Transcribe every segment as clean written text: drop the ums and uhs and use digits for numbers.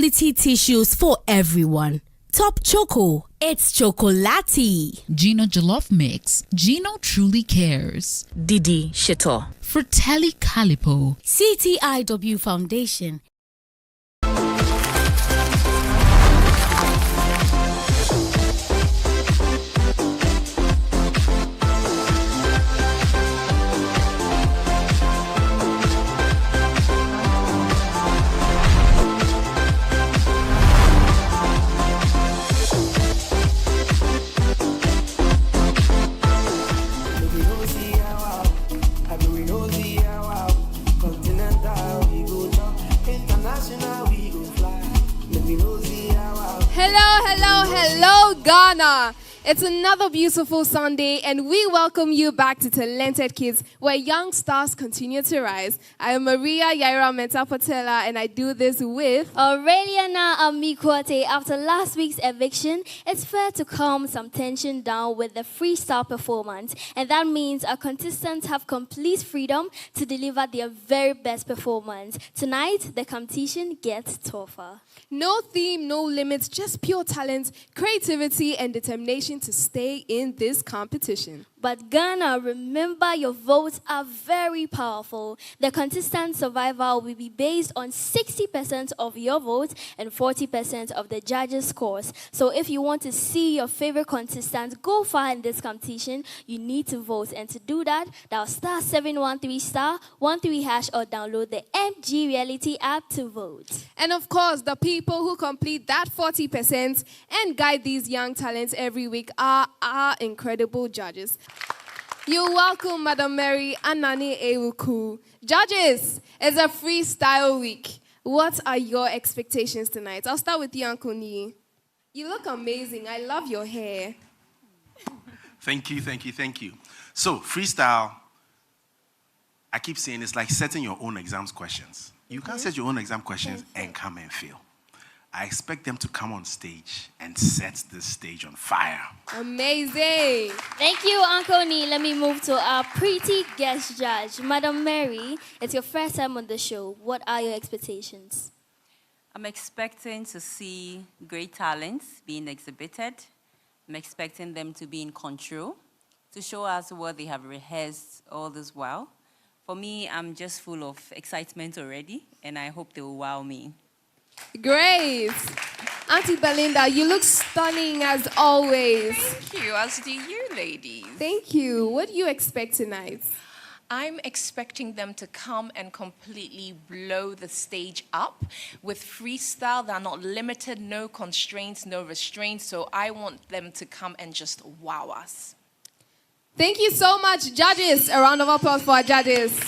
quality tissues for everyone. Top Choco, it's chocolatey. Gino Jollof Mix, Gino truly cares. Didi Shito. Fratelli Calipo. CTIW Foundation. Hello, Ghana. It's another beautiful Sunday, and we welcome you back to Talented Kids, where young stars continue to rise. I am Maria Yaira Mentapatela, and I do this with Aureliana Amikwate. After last week's eviction, it's fair to calm some tension down with the freestyle performance, and that means our contestants have complete freedom to deliver their very best performance. Tonight, the competition gets tougher. no theme, no limits, just pure talent, creativity, and determination to stay in this competition. But Ghana, remember your votes are very powerful. The contestant survival will be based on 60% of your votes and 40% of the judges' scores. So if you want to see your favorite contestant go far in this competition, you need to vote. And to do that, dial *713*13# or download the MG Reality app to vote. And of course, the people who complete that 40% and guide these young talents every week are our incredible judges. You're welcome, Madam Mary Anani Ewuku. Judges, it's a freestyle week. What are your expectations tonight? I'll start with you, Uncle Nee. You look amazing. I love your hair. Thank you. So, freestyle, I keep saying it's like setting your own exams questions. You can't set your own exam questions and come and fail. I expect them to come on stage and set the stage on fire. Amazing. Thank you, Uncle Nee. Let me move to our pretty guest judge. Madam Mary, it's your first time on the show. What are your expectations? I'm expecting to see great talents being exhibited. I'm expecting them to be in control, to show us what they have rehearsed all this while. For me, I'm just full of excitement already, and I hope they will wow me. Great. Auntie Belinda, you look stunning as always. Thank you, as do you, ladies. Thank you. What do you expect tonight? I'm expecting them to come and completely blow the stage up with freestyle. They're not limited, no constraints, no restraints. So I want them to come and just wow us. Thank you so much, judges. A round of applause for our judges.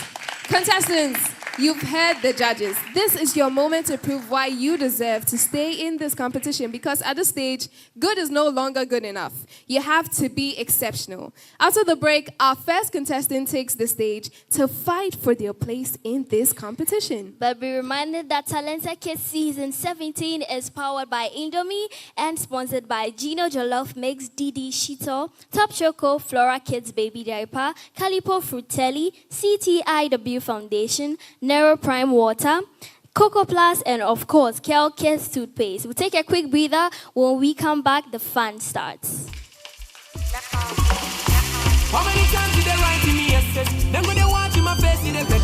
Contestants, you've heard the judges. This is your moment to prove why you deserve to stay in this competition, because at this stage, good is no longer good enough. You have to be exceptional. After the break, our first contestant takes the stage to fight for their place in this competition. But be reminded that Talented Kids Season 17 is powered by Indomie and sponsored by Gino Jollof Mix, Didi Shito, Top Choco, Flora Kids Baby Diaper, Calipo Fratelli, CTIW Foundation, Nero Prime Water, Coco Plus, and of course, Kel Kids Toothpaste. We'll take a quick breather. When we come back, the fun starts. How many times did they write to me yesterday? Them gonna watch in my face in the vex.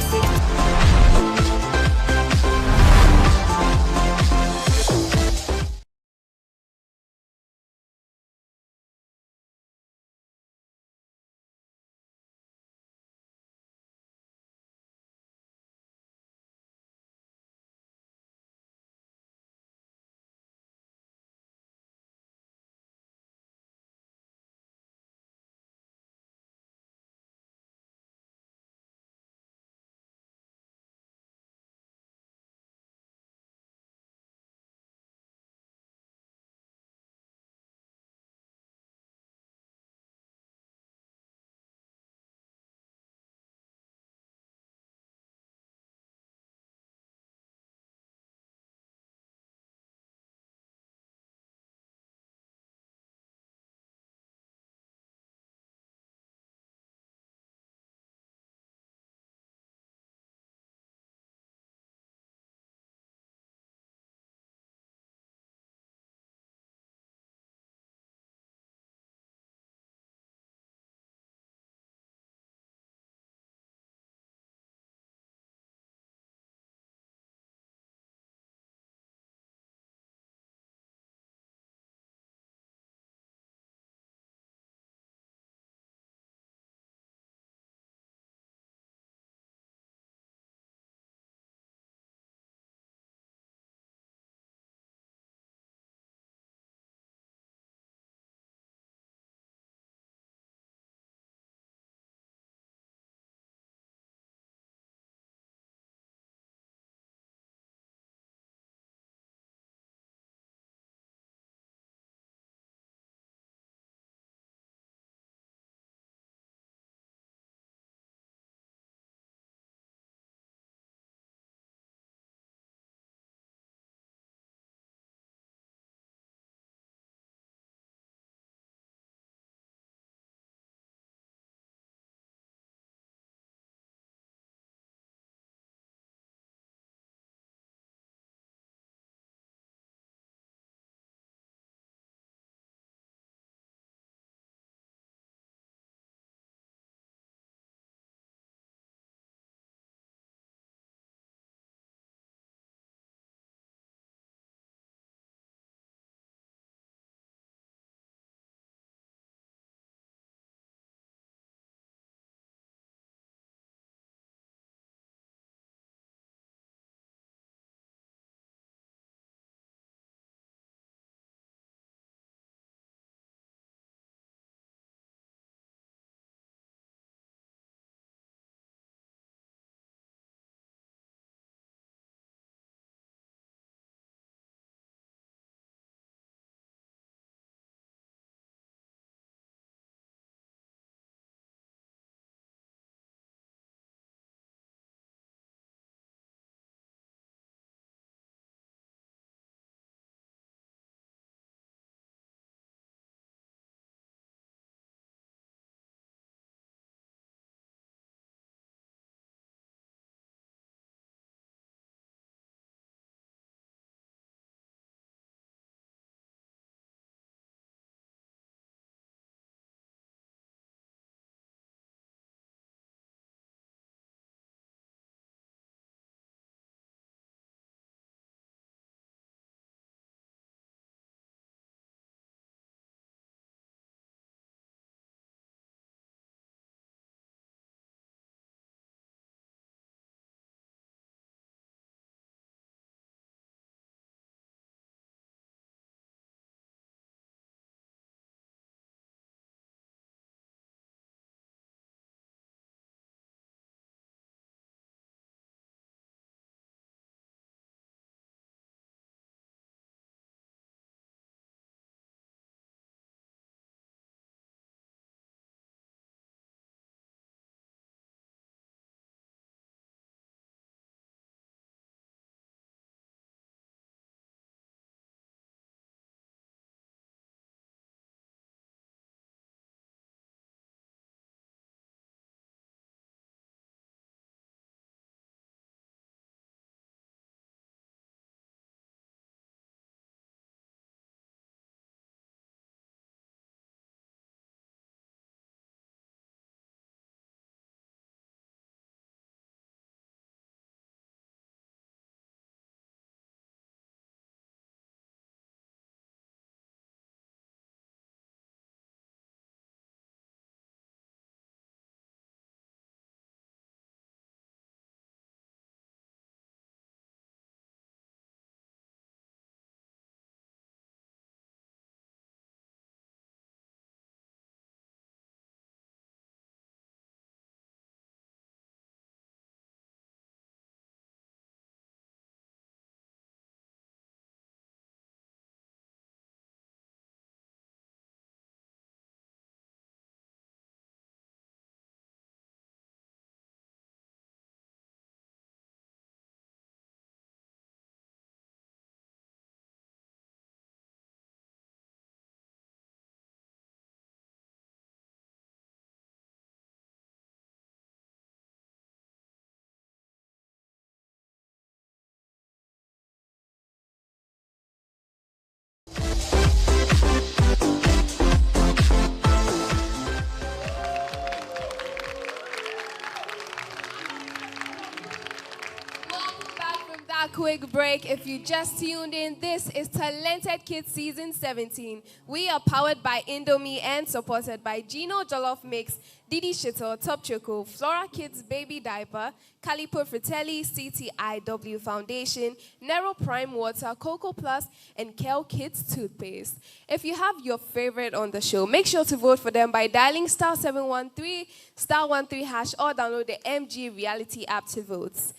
quick break. If you just tuned in, this is Talented Kids Season 17. We are powered by Indomie and supported by Gino Jollof Mix, Didi Shito, Top Choco, Flora Kids Baby Diaper, Calipo Fratelli, CTIW Foundation, Nero Prime Water, Cocoa Plus, and Kel Kids Toothpaste. If you have your favorite on the show, make sure to vote for them by dialing *713, *13# or download the MG Reality app to vote.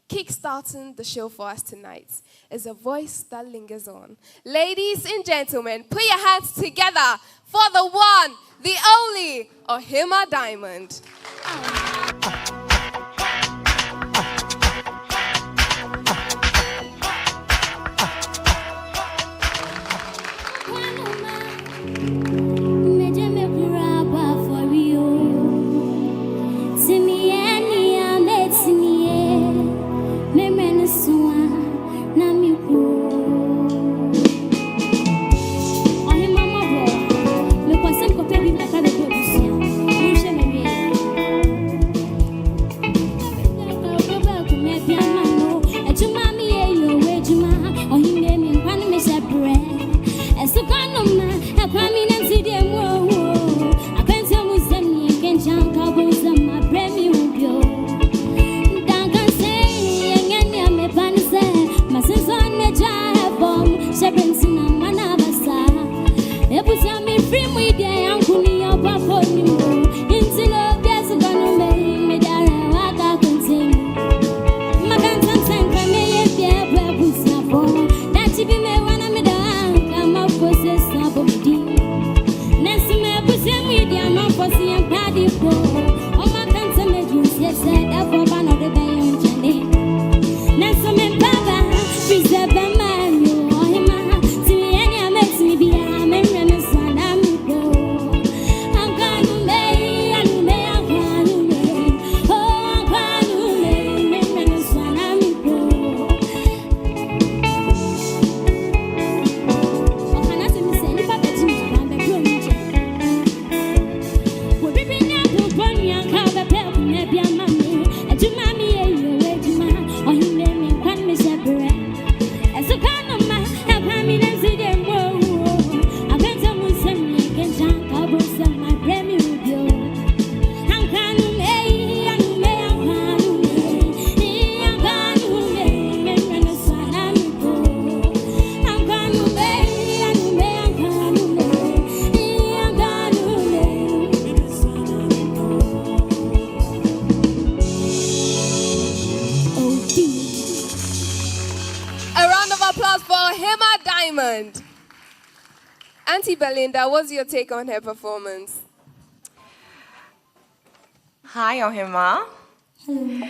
Kickstarting the show for us tonight is a voice that lingers on. Ladies and gentlemen, put your hands together for the one, the only, Ohima Diamond. Auntie Belinda, what's your take on her performance? Hi, Ohima. Hello.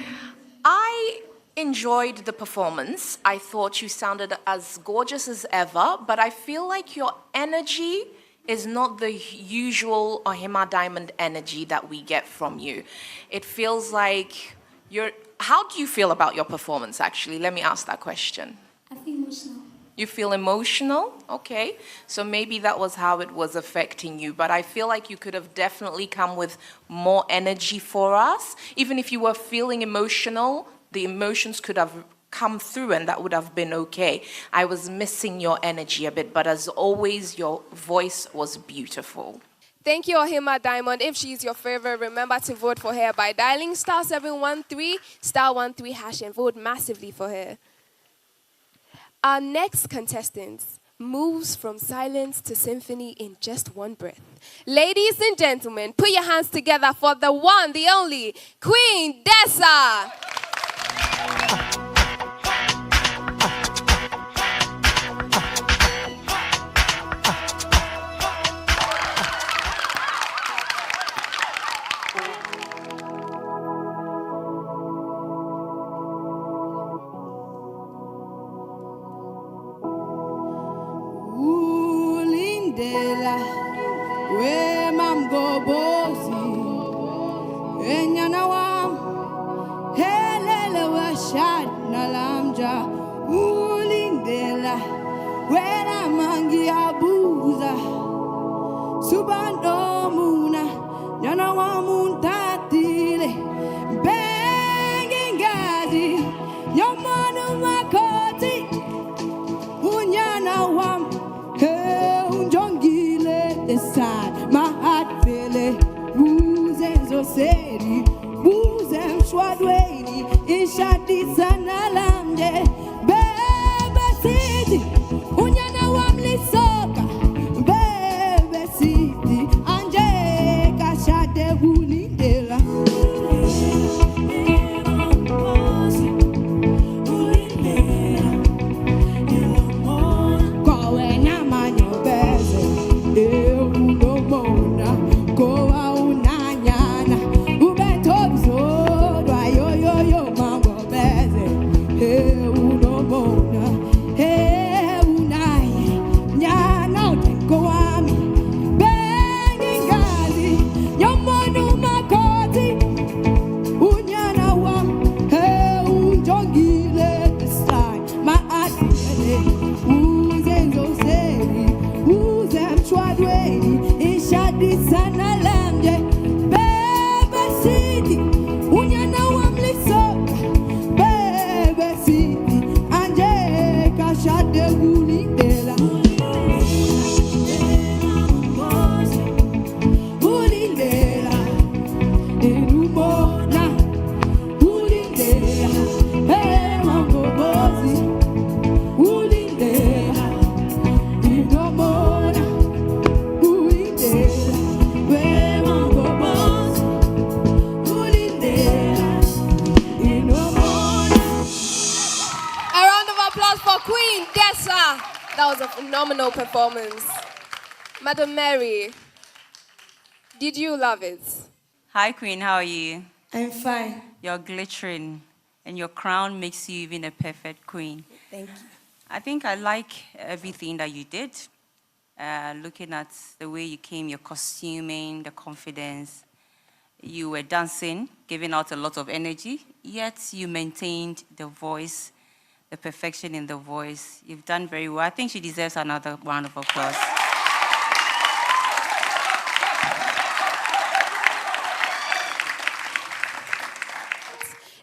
I enjoyed the performance. I thought you sounded as gorgeous as ever, but I feel like your energy is not the usual Ohima Diamond energy that we get from you. It feels like you're... How do you feel about your performance, actually? Let me ask that question. I feel emotional. You feel emotional? Okay. So maybe that was how it was affecting you. But I feel like you could have definitely come with more energy for us. Even if you were feeling emotional, the emotions could have come through and that would have been okay. I was missing your energy a bit, but as always, your voice was beautiful. Thank you, Ohima Diamond. If she's your favorite, remember to vote for her by dialing *713, *13# and vote massively for her. Our next contestant moves from silence to symphony in just one breath. Ladies and gentlemen, put your hands together for the one, the only, Queen Dessa. We mam go bosi enyana wam helele wa shad na lamja ulindela we na mangi abuza subando muna nyana wa muntatile bengi ngazi yomanu mako time. My heart feeling. Buzen zo seri, buzen shwadweni, ishadi sana lamje. Bebe city, unyana wamli soka. Bebe city, anje kashade bunindela. Kowe na manyo beze, uno mona, kowa unanyana, ubetozo, yo yo yo mambo beze, uno mona, unai, nyana uteko wami, bengi gazi, nyomonu makoti, unyana wa, unjongile this time, my adele, uzenzo seri, uzem chwadweni, ishadi sana lamje, bebe city, unyana wa mliso, bebe city, anje kashade unindela. Unindela, enumona, unindela, mangobozi, unindela, inomona, unindela, mangobozi, unindela, inomona. A round of applause for Queen Dessa. That was a phenomenal performance. Madam Mary, did you love it? Hi, Queen, how are you? I'm fine. You're glittering, and your crown makes you even a perfect queen. Thank you. I think I like everything that you did. Looking at the way you came, your costuming, the confidence. You were dancing, giving out a lot of energy, yet you maintained the voice, the perfection in the voice. You've done very well. I think she deserves another round of applause.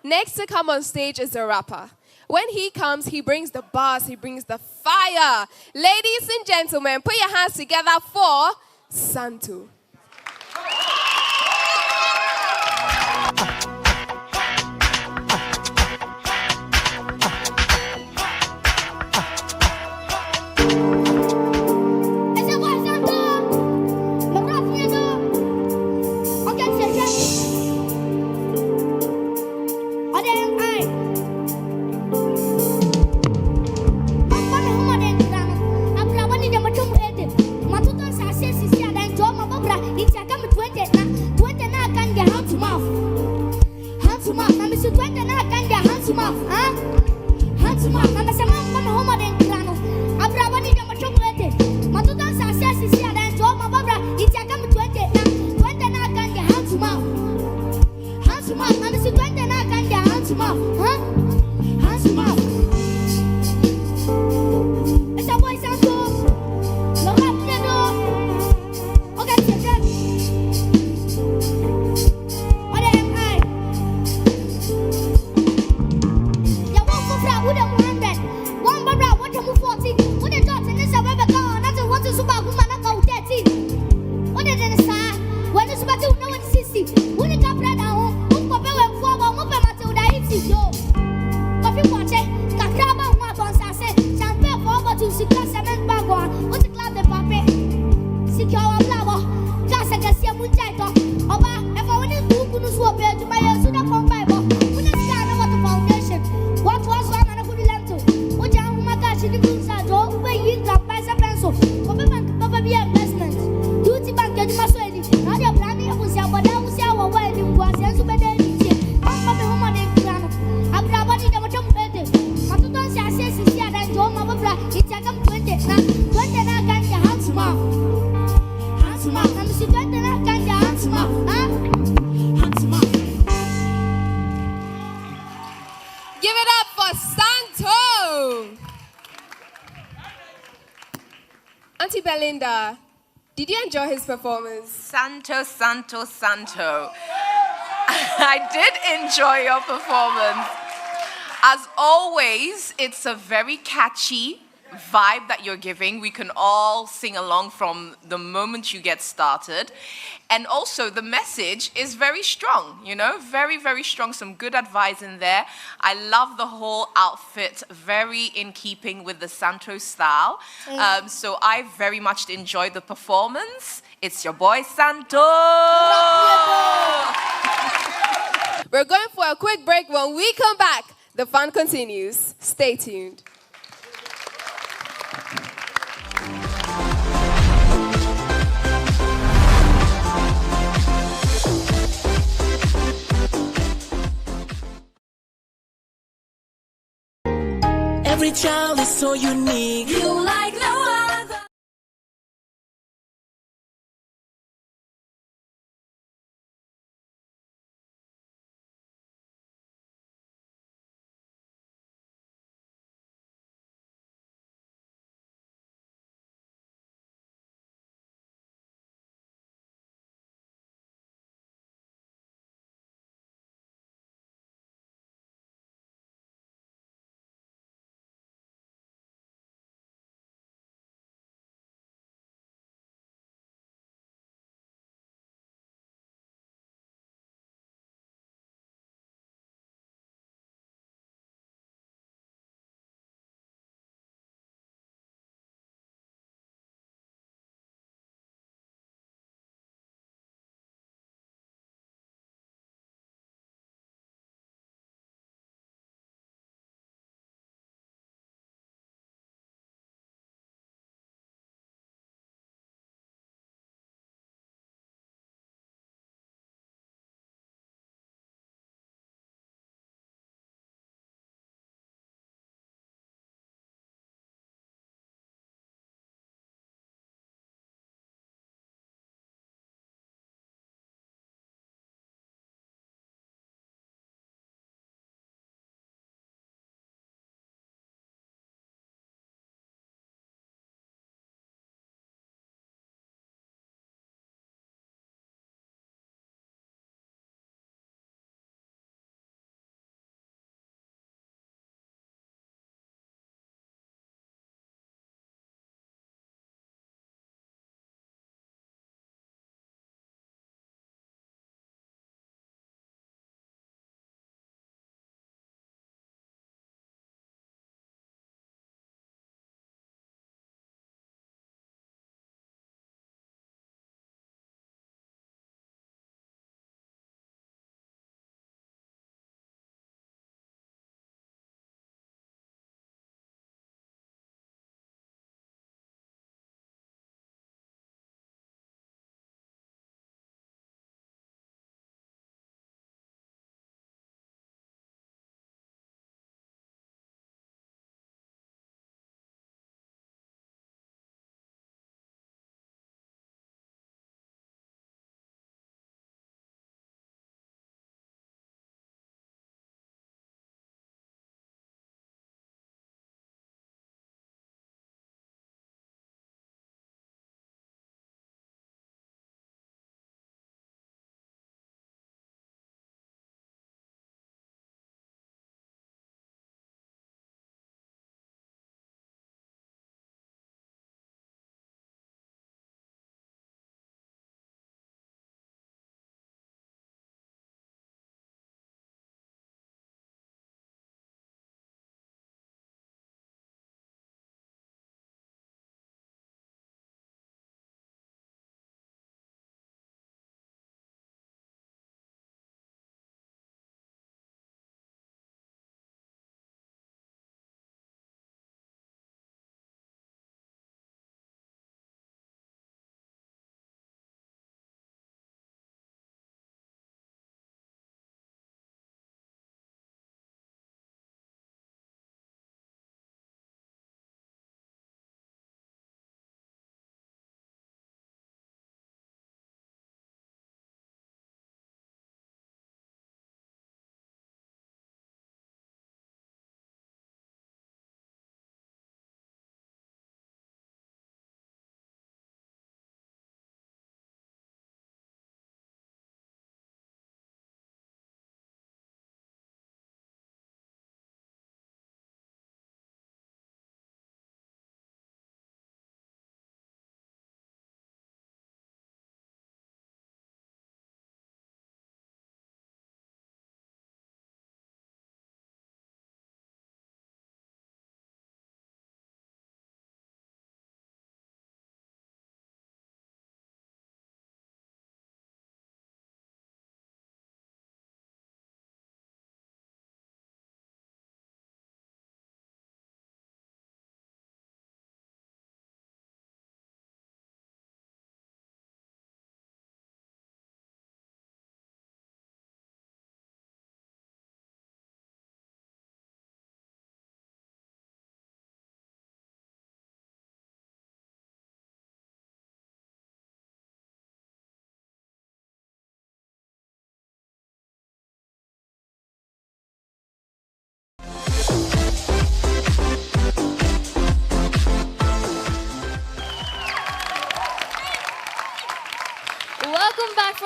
Next to come on stage is a rapper. When he comes, he brings the bars, he brings the fire. Ladies and gentlemen, put your hands together for Santu. Give it up for Santo. Auntie Belinda, did you enjoy his performance? Santo, Santo, Santo. I did enjoy your performance. As always, it's a very catchy, vibe that you're giving. We can all sing along from the moment you get started. And also the message is very strong, you know, very, very strong. Some good advice in there. I love the whole outfit, very in keeping with the Santos style. So I very much enjoyed the performance. It's your boy Santo. We're going for a quick break. When we come back, the fun continues. Stay tuned. Every child is so unique. You like no other.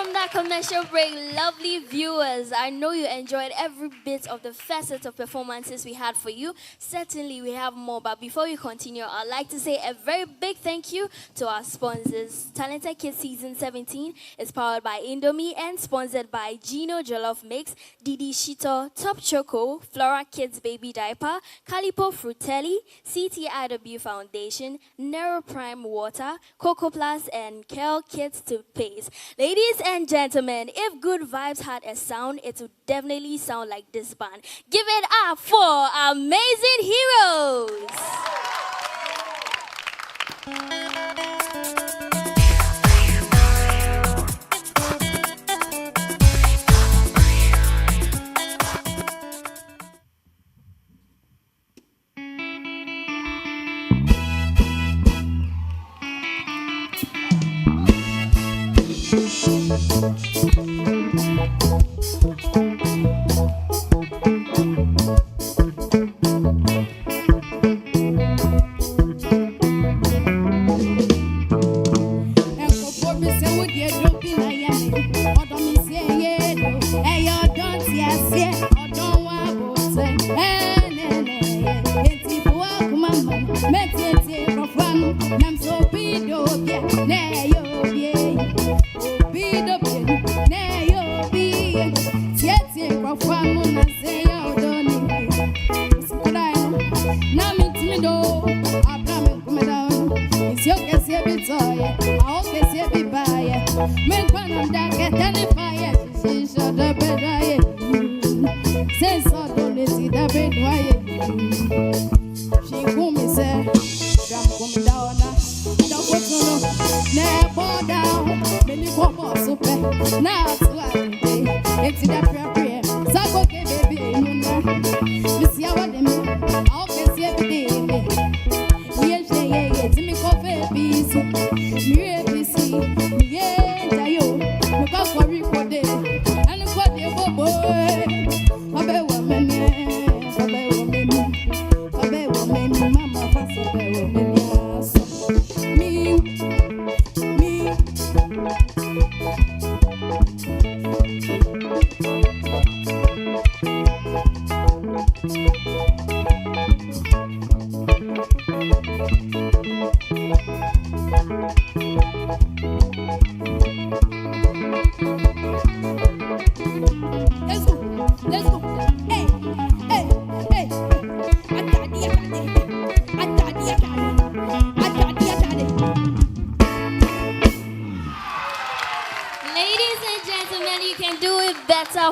from that commercial break, lovely viewers, I know you enjoyed every bit of the facets of performances we had for you. Certainly, we have more, but before we continue, I'd like to say a very big thank you to our sponsors. Talented Kids Season 17 is powered by Indomie and sponsored by Gino Jollof Mix, Didi Shito, Top Choco, Flora Kids Baby Diaper, Calipo Frutelli, CTIW Foundation, Nero Prime Water, Coco Plus, and Kel Kids Toothpaste. Ladies and gentlemen, if Good Vibes had a sound, it would definitely sound like this band. Give it up for Amazing Heroes!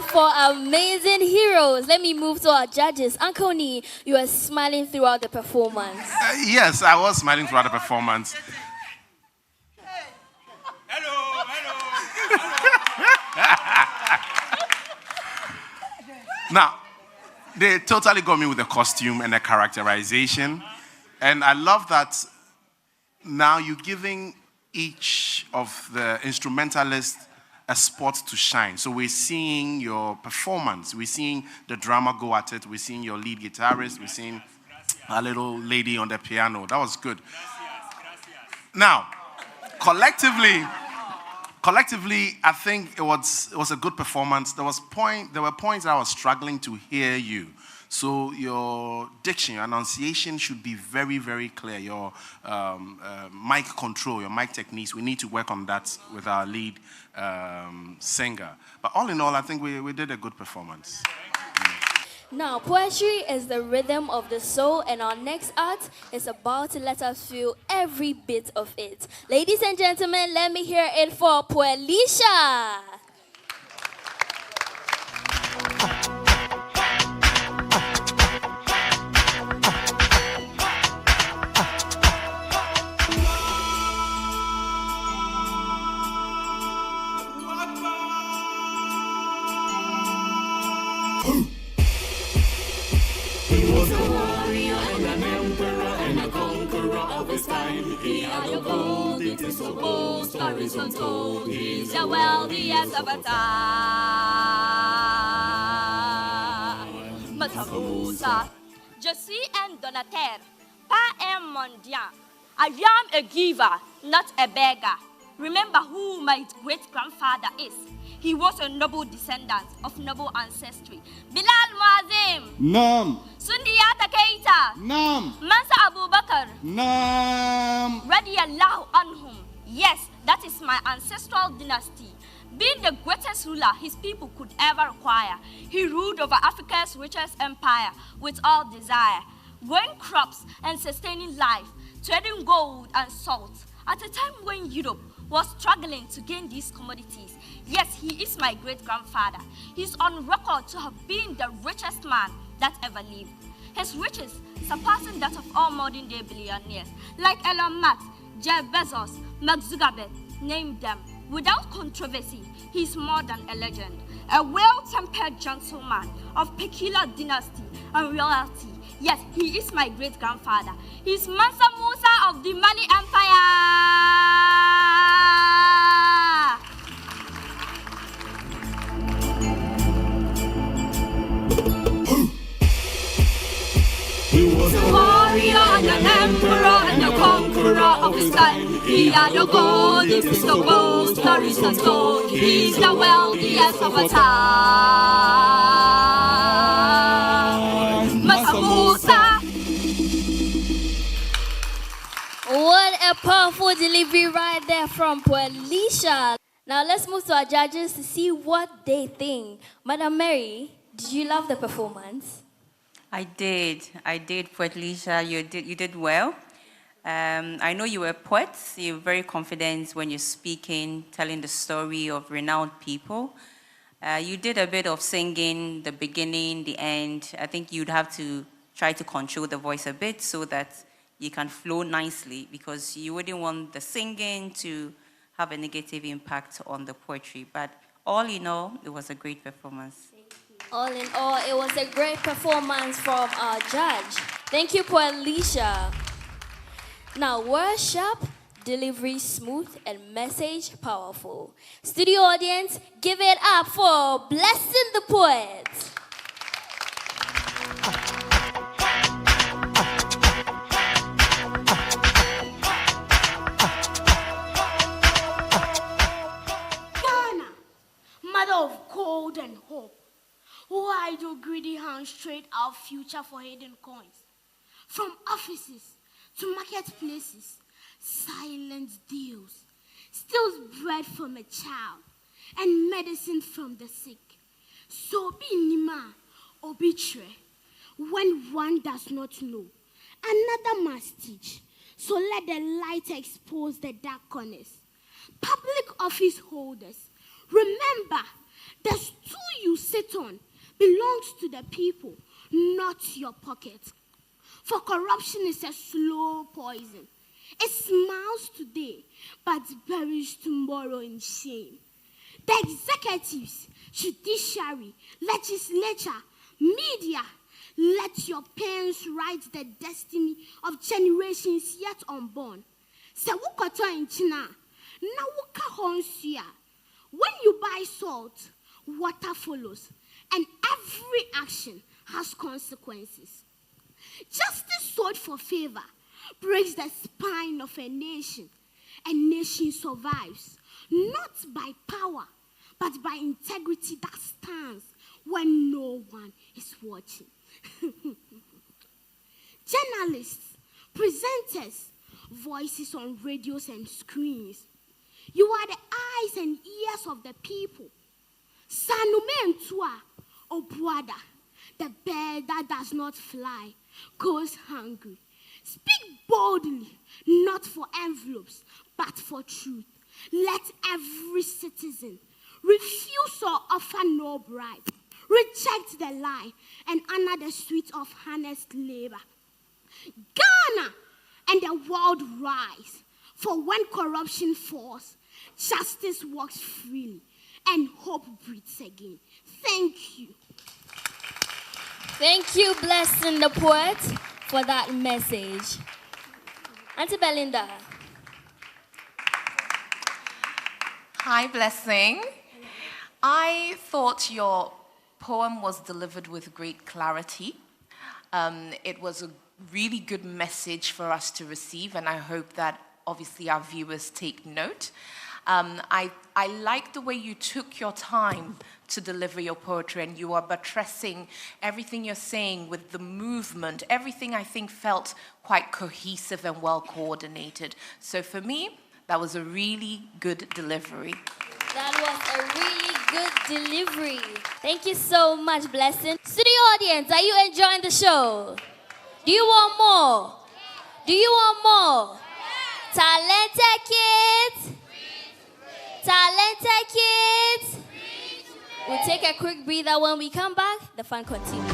For Amazing Heroes. Let me move to our judges. Uncle Nee, you were smiling throughout the performance. Yes, I was smiling throughout the performance. Now, they totally got me with the costume and the characterization. And I love that now you're giving each of the instrumentalists a spot to shine. So we're seeing your performance. We're seeing the drama go at it. We're seeing your lead guitarist. We're seeing a little lady on the piano. That was good. Now, collectively, I think it was a good performance. There were points that I was struggling to hear you. So your diction, your enunciation should be very, very clear. Your mic control, your mic techniques, we need to work on that with our lead singer. But all in all, I think we did a good performance. Now, poetry is the rhythm of the soul, and our next art is about to let us feel every bit of it. Ladies and gentlemen, let me hear it for Poelisha. He was a warrior and an emperor and a conqueror of his time. He had a gold, it is so bold, stories untold. He's the wealthiest avatar. Matamusa, je suis un donateur, pas un mendiant. I am a giver, not a beggar. Remember who my great-grandfather is. He was a noble descendant of noble ancestry. Bilal Muazim. Nam. Sundiyata Keita. Nam. Mansa Abu Bakr. Nam. Radiyallahu anhum. Yes, that is my ancestral dynasty. Being the greatest ruler his people could ever require, he ruled over Africa's richest empire with all desire, growing crops and sustaining life, trading gold and salt, at a time when Europe was struggling to gain these commodities. Yes, he is my great-grandfather. He's on record to have been the richest man that ever lived. His riches surpassing that of all modern-day billionaires, like Elon Musk, Jeff Bezos, Mark Zuckerberg, name them. Without controversy, he's more than a legend, a well-tempered gentleman of peculiar dynasty and royalty. Yes, he is my great-grandfather. He's Mansa Musa of the Mali Empire. He was a warrior and an emperor and a conqueror of his time. He had a gold, this is the world, stories untold. He's the wealthiest of our time. Mansa Musa. What a powerful delivery right there from Poelisha. Now let's move to our judges to see what they think. Madam Mary, did you love the performance? I did, Poetlisha. You did well. I know you were a poet. You're very confident when you're speaking, telling the story of renowned people. You did a bit of singing, the beginning, the end. I think you'd have to try to control the voice a bit so that you can flow nicely, because you wouldn't want the singing to have a negative impact on the poetry. But all in all, it was a great performance. All in all, it was a great performance from our judge. Thank you, Poelisha. Now, words sharp, delivery smooth, and message powerful. Studio audience, give it up for Blessing the Poet. Ghana, mother of gold and hope. Why do greedy hands trade our future for hidden coins? From offices to marketplaces, silent deals, steals bread from a child and medicine from the sick. So be nima or betray when one does not know. Another must teach. So let the light expose the dark corners. Public office holders, remember the stool you sit on belongs to the people, not your pocket. For corruption is a slow poison. It smiles today, but buries tomorrow in shame. The executives, judiciary, legislature, media, let your pens write the destiny of generations yet unborn. Se wukoto in China, na wuka honsia. When you buy salt, water follows. And every action has consequences. Justice sought for favor breaks the spine of a nation. A nation survives, not by power, but by integrity that stands when no one is watching. Journalists, presenters, voices on radios and screens. You are the eyes and ears of the people. Sanume Ntua, Obuada, the bird that does not fly, goes hungry. Speak boldly, not for envelopes, but for truth. Let every citizen refuse or offer no bribe, reject the lie, and honor the sweet of honest labor. Ghana and the world rise, for when corruption falls, justice walks freely, and hope breathes again. Thank you. Thank you, Blessing the Poet, for that message. Auntie Belinda. Hi, Blessing. I thought your poem was delivered with great clarity. It was a really good message for us to receive, and I hope that obviously our viewers take note. I like the way you took your time to deliver your poetry, and you are buttressing everything you're saying with the movement. Everything, I think, felt quite cohesive and well coordinated. So for me, that was a really good delivery. That was a really good delivery. Thank you so much, Blessing. Studio audience, are you enjoying the show? Do you want more? Do you want more? Talented kids? Talented kids? We'll take a quick breather. When we come back, the fun continues.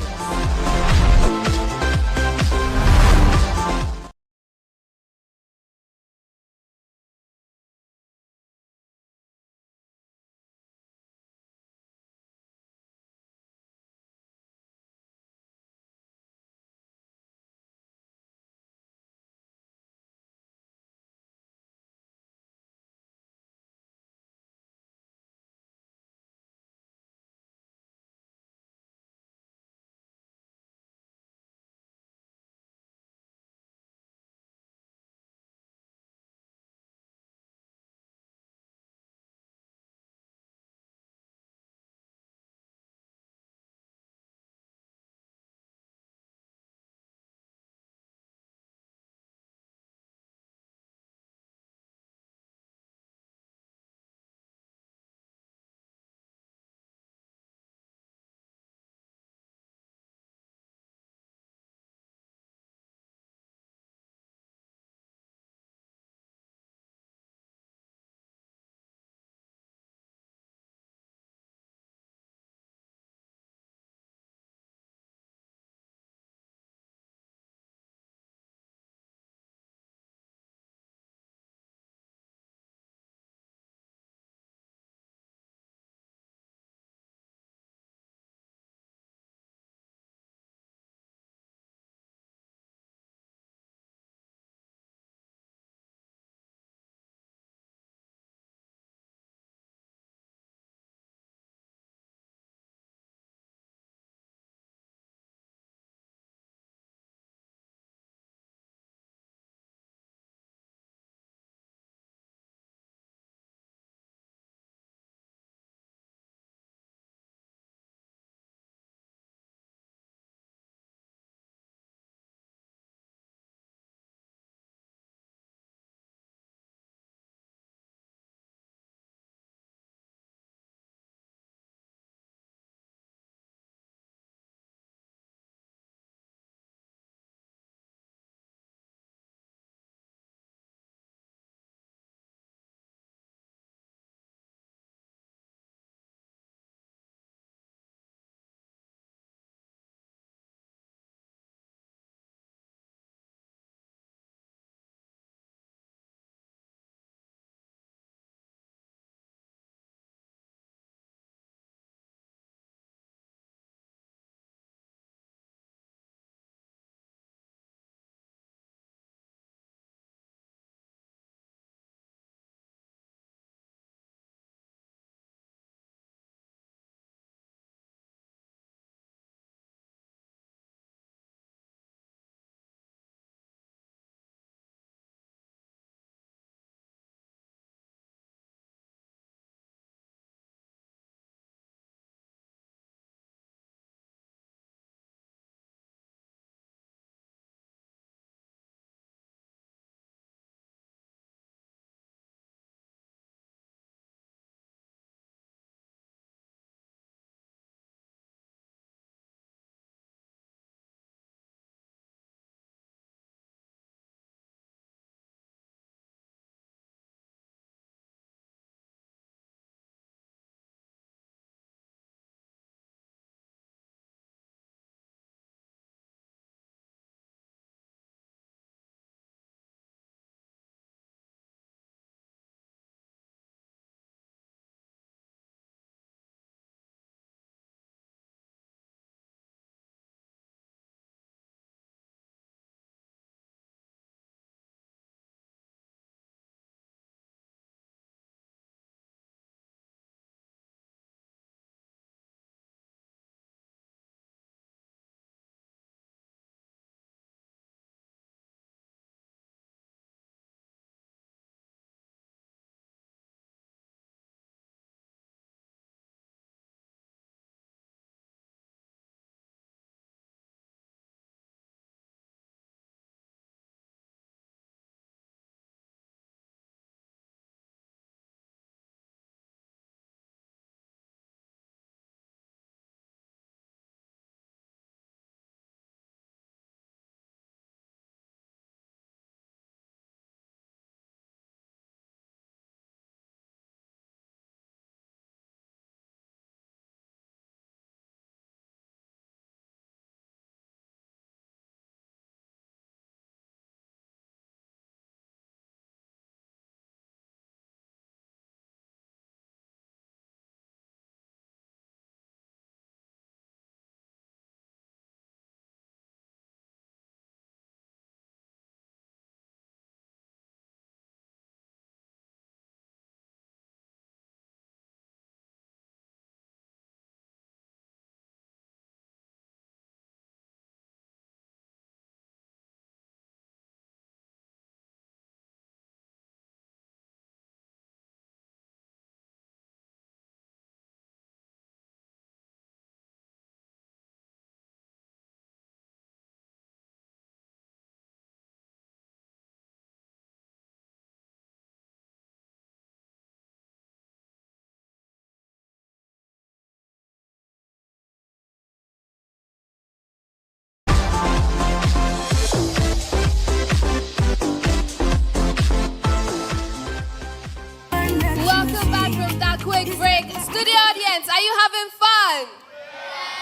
quick break. Studio audience, are you having fun?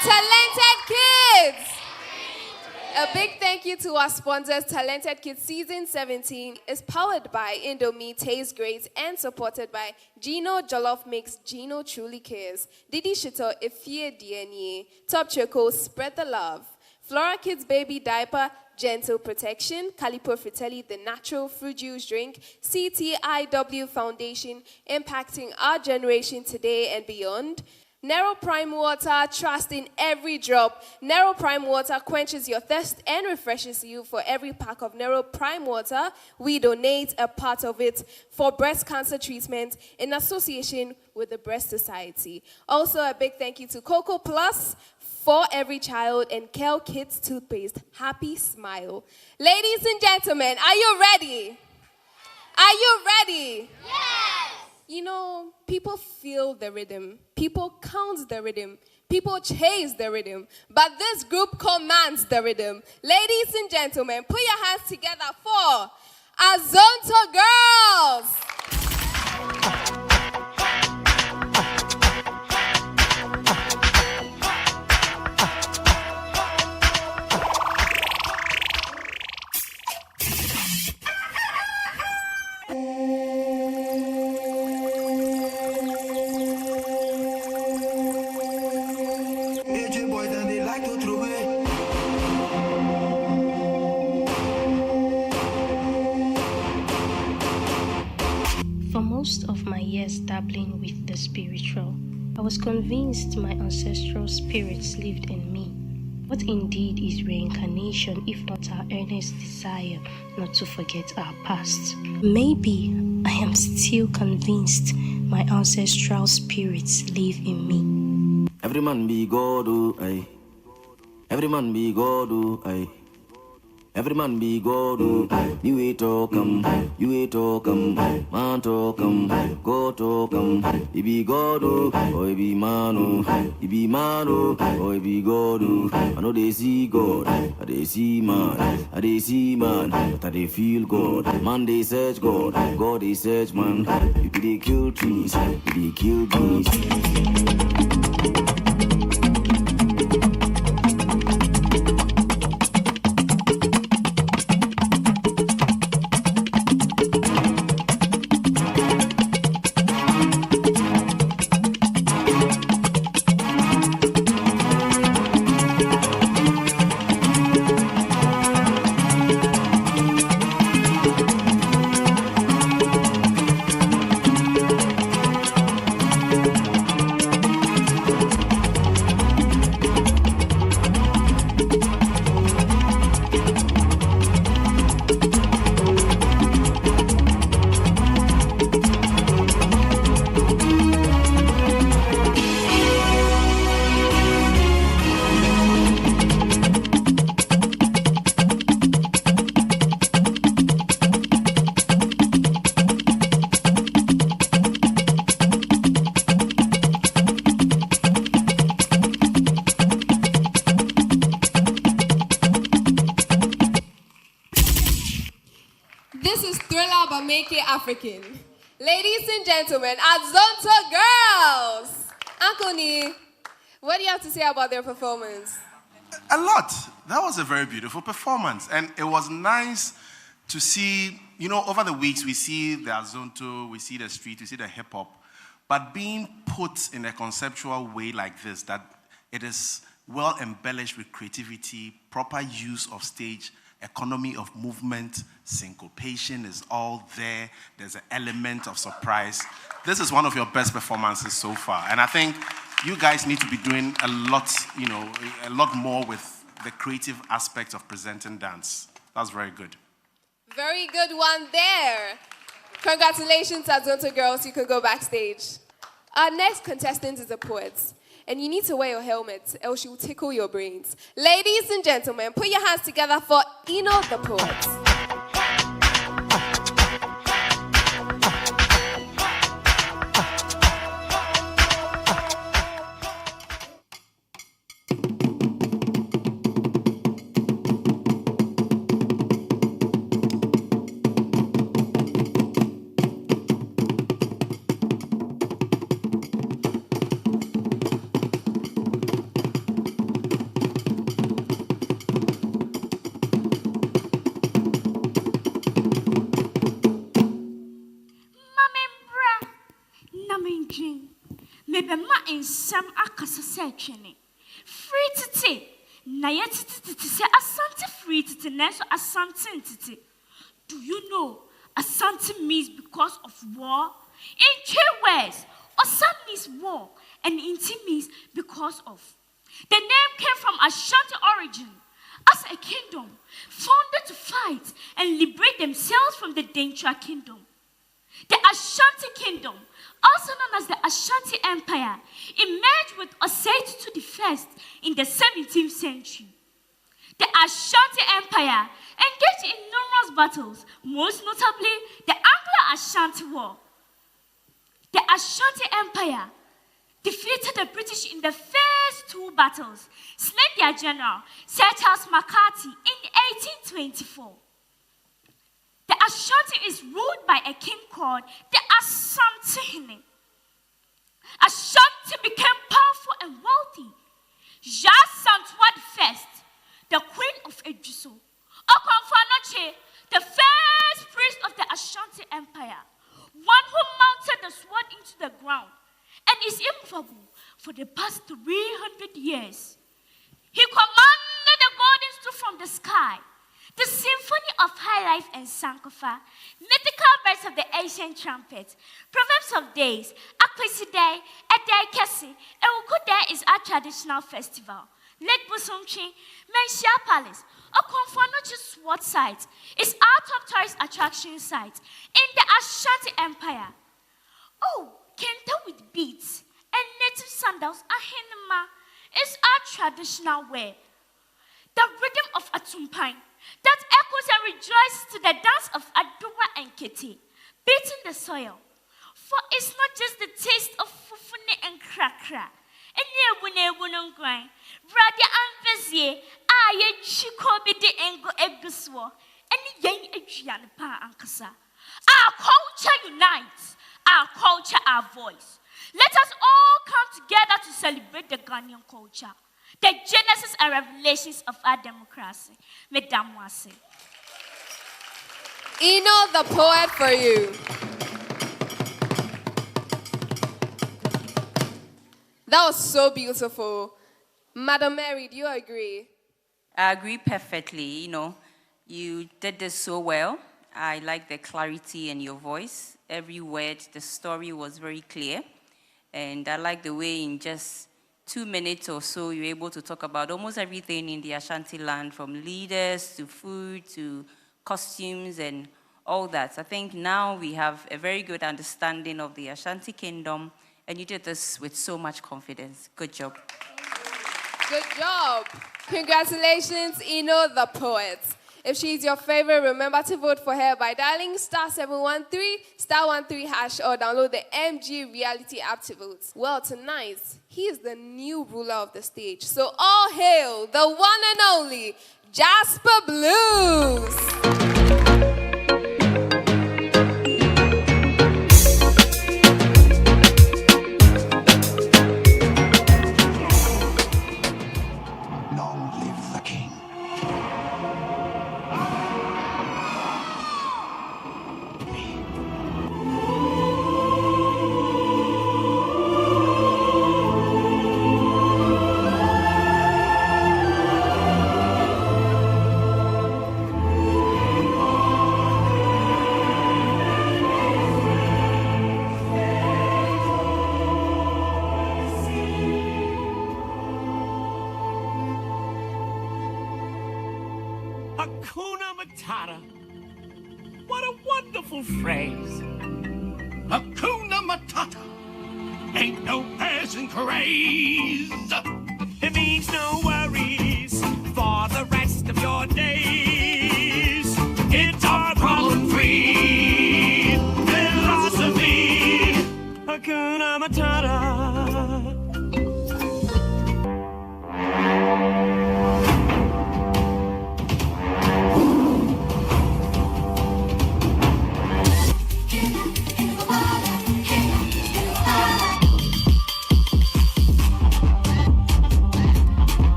Talented kids! A big thank you to our sponsors. Talented Kids Season 17 is powered by Indomie, Taste Great, and supported by Gino Jollof Mix, Gino Truly Cares, Didi Shito, Ifie DNA, Top Choco, Spread the Love, Flora Kids Baby Diaper, Gentle Protection, Calipo Fratelli, the natural fruit juice drink, CTIW Foundation, impacting our generation today and beyond. Nero Prime Water, trust in every drop. Nero Prime Water quenches your thirst and refreshes you. For every pack of Nero Prime Water, we donate a part of it for breast cancer treatment in association with the Breast Society. Also, a big thank you to Coco Plus, For Every Child, and Kel Kids Toothpaste. Happy Smile. Ladies and gentlemen, are you ready? Are you ready? Yes! You know, people feel the rhythm. People count the rhythm. People chase the rhythm. But this group commands the rhythm. Ladies and gentlemen, put your hands together for Azonto Girls. For most of my years dabbling with the spiritual, I was convinced my ancestral spirits lived in me. What indeed is reincarnation if not our earnest desire not to forget our past? Maybe I am still convinced my ancestral spirits live in me. Every man be God, oh, aye. Every man be God, oh, aye. Every man be God, oh. You ain't talk, you ain't talk, man talk, go talk, he be God, oh, or he be man, oh, he be man, oh, or he be God, oh. I know they see God, I they see man, I they see man, but I they feel God. Man they search God, God they search man. People they kill trees, they kill bees. This is Thriller but Make It African. Ladies and gentlemen, Azonto Girls. Uncle Nee, what do you have to say about their performance? A lot. That was a very beautiful performance. And it was nice to see, you know, over the weeks we see the Azonto, we see the street, we see the hip hop, but being put in a conceptual way like this, that it is well embellished with creativity, proper use of stage, economy of movement, syncopation is all there. There's an element of surprise. This is one of your best performances so far. And I think you guys need to be doing a lot, you know, a lot more with the creative aspect of presenting dance. That's very good. Very good one there. Congratulations, Azonto Girls. You can go backstage. Our next contestant is a poet. And you need to wear your helmet, else she will tickle your brains. Ladies and gentlemen, put your hands together for Eno the Poet. Mebema in some akasa free tete. Na yetiti say asante free tete neso asante tete. Do you know asante means because of war? In 2 words, Osam means war and inti means because of. The name came from Ashanti origin as a kingdom founded to fight and liberate themselves from the Dentra kingdom. The Ashanti kingdom, also known as the Ashanti Empire, emerged with Osei I in the 17th century. The Ashanti Empire engaged in numerous battles, most notably the Anglo-Ashanti War. The Ashanti Empire defeated the British in the first 2 battles, slaying their general, Sir Charles McCarthy, in 1824. The Ashanti is ruled by a king called the Asante. Ashanti became powerful and wealthy. Santua I, the queen of Ejuso, Okonfanoche, the first priest of the Ashanti Empire, one who mounted the sword into the ground and is immovable for the past 300 years. He commanded the golden stew from the sky, the symphony of high life and sankofa, mythical verse of the ancient trumpet, proverbs of days, Akwesi Day, Edai Kesi, Ewuku Day is our traditional festival. Lake Busumchi, Menshia Palace, Okonfanochi Sword Site is our top tourist attraction site in the Ashanti Empire. Oh, kente with beads and native sandals, ahenema, is our traditional wear. The rhythm of Atumpan that echoes and rejoices to the dance of Aduwa and Kete, beating the soil. For it's not just the taste of fufune and krakra, and ye wune grind, rather ambezie, ye chiko be the engo eguswo, and yen edrian pa ankasa. Our culture unites, our culture, our voice. Let us all come together to celebrate the Ghanaian culture, the genesis and revelations of our democracy. Mesdames, Wase. Eno the poet for you. That was so beautiful. Madam Mary, do you agree? I agree perfectly. You know, you did this so well. I like the clarity in your voice. Every word, the story was very clear. And I like the way in just 2 minutes or so, you're able to talk about almost everything in the Ashanti land, from leaders to food to costumes and all that. I think now we have a very good understanding of the Ashanti kingdom, and you did this with so much confidence. Good job. Good job. Congratulations, Eno the poet. If she's your favorite, remember to vote for her by dialing *713 *13# or download the MG Reality app to vote. Well, tonight, he is the new ruler of the stage. So all hail the one and only Jasper Blues. Hakuna Matata. What a wonderful phrase. Hakuna Matata. Ain't no person craze. It means no worries for the rest of your days. It's our problem-free philosophy. Hakuna Matata.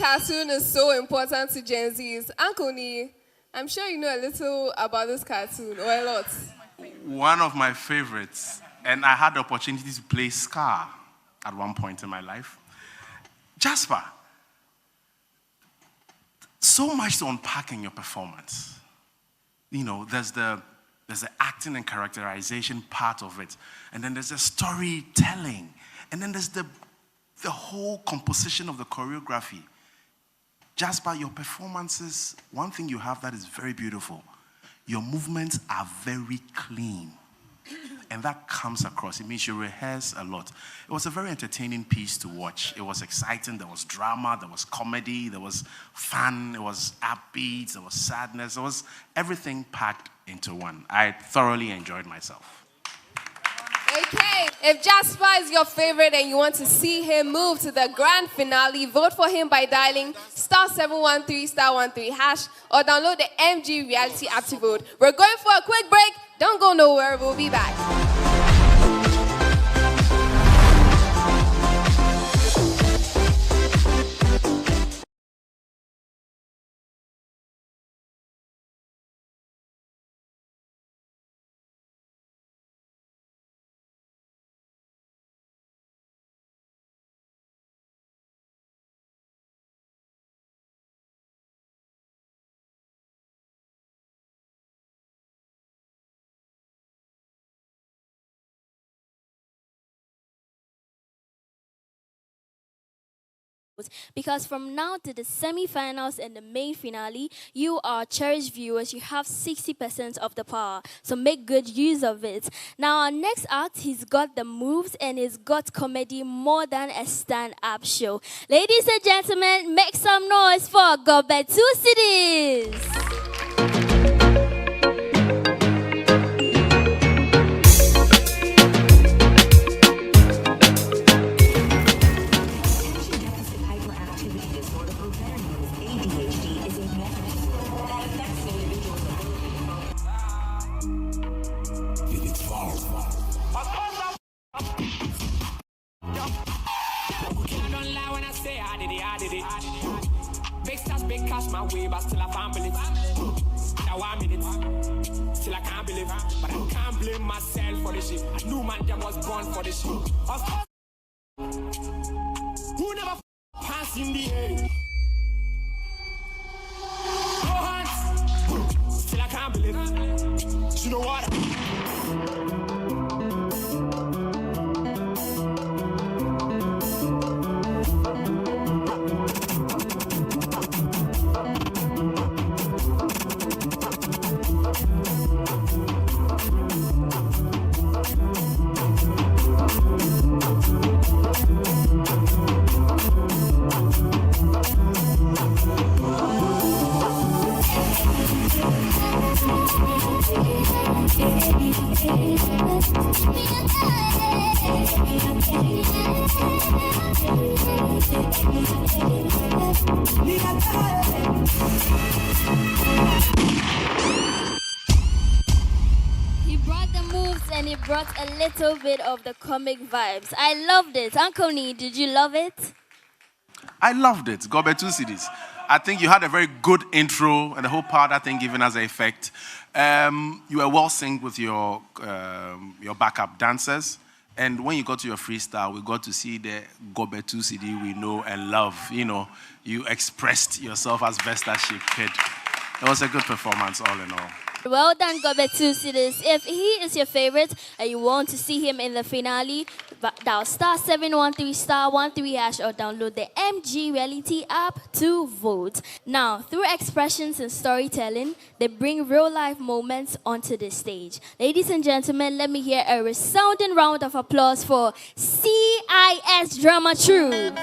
cartoon is so important to Gen Zs. Uncle Nee, I'm sure you know a little about this cartoon, or a lot. One of my favorites, and I had the opportunity to play Scar at one point in my life. Jasper, so much to unpack in your performance. You know, there's the acting and characterization part of it, and then there's the storytelling, and then there's the whole composition of the choreography. Jasper, your performances, one thing you have that is very beautiful, your movements are very clean. And that comes across. It means you rehearse a lot. It was a very entertaining piece to watch. It was exciting. There was drama. There was comedy. There was fun. It was upbeats. There was sadness. There was everything packed into one. I thoroughly enjoyed myself. Okay, if Jasper is your favorite and you want to see him move to the grand finale, vote for him by dialing *713 *13# or download the MG Reality app to vote. We're going for a quick break. Don't go nowhere. We'll be back. Because from now to the semi-finals and the main finale, you are cherished viewers. You have 60% of the power, so make good use of it. Now, our next act, he's got the moves and he's got comedy more than a stand-up show. Ladies and gentlemen, make some noise for Gobert 2 Cities. Big cash my way, but still I can't believe. Now 1 minute, still I can't believe. But I can't blame myself for this shit. I knew man, was born for this shit. Of course, who never pass in the air? No hands, still I can't believe. You know what? He brought the moves and he brought a little bit of the comic vibes. I loved it. Uncle Nee, did you love it? I loved it. Gobert 2 Cities. I think you had a very good intro and the whole part, I think, given as an effect. You were well synced with your backup dancers. And when you got to your freestyle, we got to see the Gobert 2 CD we know and love. You know, you expressed yourself as best as you could. It was a good performance, all in all. Well done, Gobert 2 Cities. If he is your favorite and you want to see him in the finale, dial *713 *13# or download the MG Reality app to vote. Now, through expressions and storytelling, they bring real-life moments onto the stage. Ladies and gentlemen, let me hear a resounding round of applause for CIS Drama Troupe.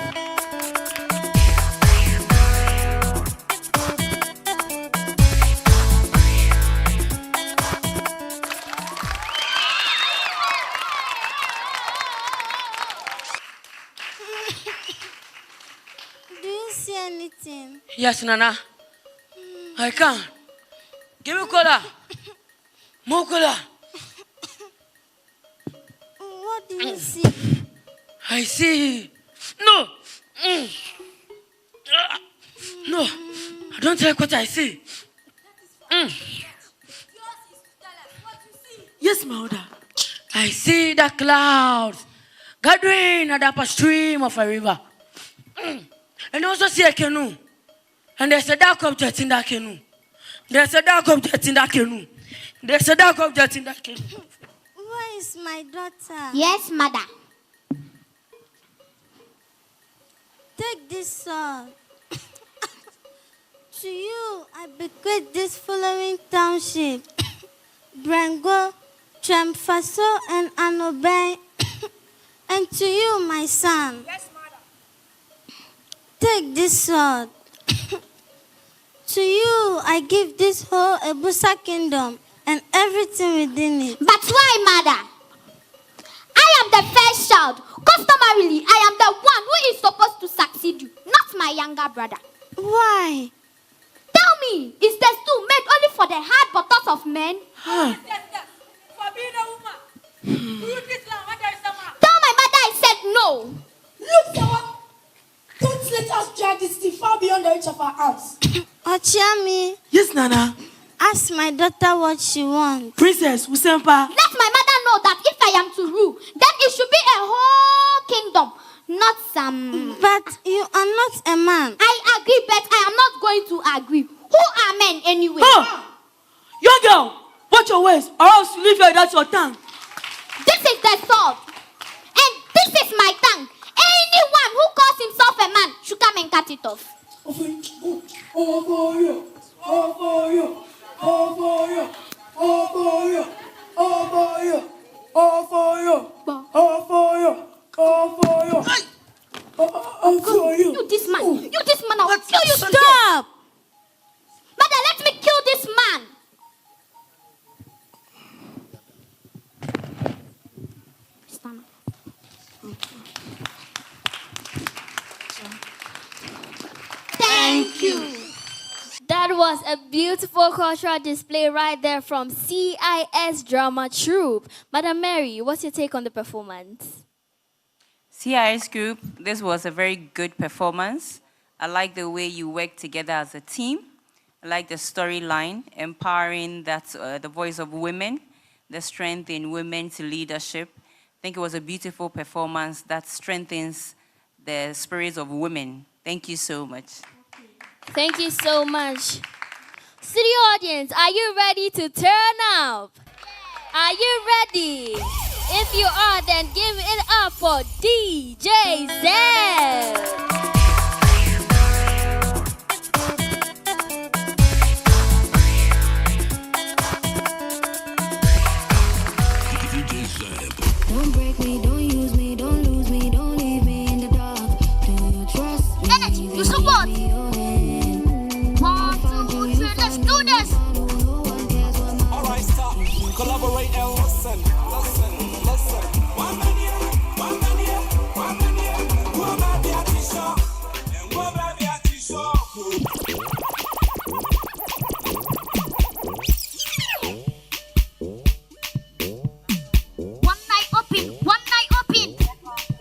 Anything? Yes, Nana. I can. Give me cola. More cola. What do you see? I see. No. No, I don't like what I see. Yes, mother. I see the clouds gathering at the upper stream of a river. And also see a canoe. And there's a dark object in that canoe. There's a dark object in that canoe. There's a dark object in that canoe. Where is my daughter? Yes, mother. Take this sword. To you, I bequeath this following township: Brango, Tremfaso, and Anoben. And to you, my son. Yes, mother. Take this sword. To you, I give this whole Ebusa kingdom and everything within it. But why, mother? I am the first child. Customarily, I am the one who is supposed to succeed you, not my younger brother. Why? Tell me, is the stool made only for the hard buttocks of men? Yes. For being a woman. Tell my mother I said no. Look, Sawa. Don't let us drag this thing far beyond the reach of our arms. Ochiami. Yes, Nana. Ask my daughter what she wants. Princess Usempa. Let my mother know that if I am to rule, then it should be a whole kingdom, not some. But you are not a man. I agree, but I am not going to agree. Who are men anyway? Oh! Young girl, watch your ways, or else you leave your that's your tongue. This is the sword, and this is my tongue. Anyone who calls himself a man should come and cut it off. Oh, for you. Oh, for you. Oh, for you. Oh, for you. Oh, for you. Oh, for you. Oh, for you. Oh, for you. Oh, for you. You this man. You this man. I will kill you. Stop. Mother, let me kill this man. Stand up. Thank you. That was a beautiful cultural display right there from CIS Drama Troupe. Madam Mary, what's your take on the performance? CIS Group, this was a very good performance. I like the way you work together as a team. I like the storyline, empowering the voice of women, the strength in women to leadership. I think it was a beautiful performance that strengthens the spirits of women. Thank you so much. Thank you so much. Studio audience, are you ready to turn up? Are you ready? If you are, then give it up for DJ Zeb. Don't break me, don't use me, don't lose me, don't leave me in the dark. Do you trust me? Energy, you support. 1, 2, 3, let's do this. Alright, stop. Collaborate and listen. One man here. Go back there, T-shirt. And go back there, T-shirt.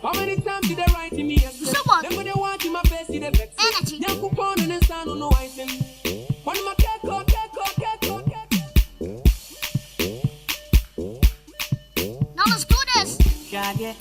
How many times did they write in me yesterday? Them when they want in my face, did they vex? Energy. Them coupon and stand on no icing. One more take out. Now let's do this. Shadye.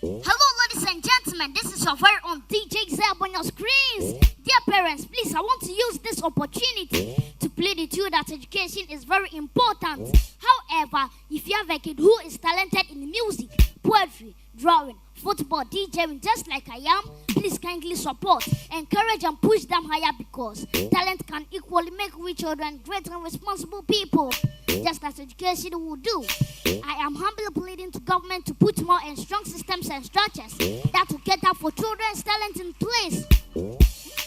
Hello, ladies and gentlemen. This is your very own DJ Zeb on your screens. Dear parents, please, I want to use this opportunity to plead with you that education is very important. However, if you have a kid who is talented in music, poetry, drawing, football, DJing, just like I am, please kindly support, encourage and push them higher because talent can equally make we children great and responsible people, just as education will do. I am humbly pleading to government to put more and strong systems and structures that will cater for children's talent in place,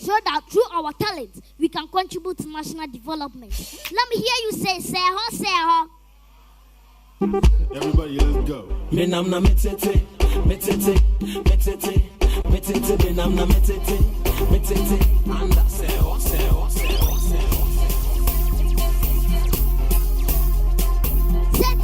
so that through our talent we can contribute to national development. Let me hear you say, Seho. Everybody, let's go. Menamna metete, menamna metete, anda seho. Set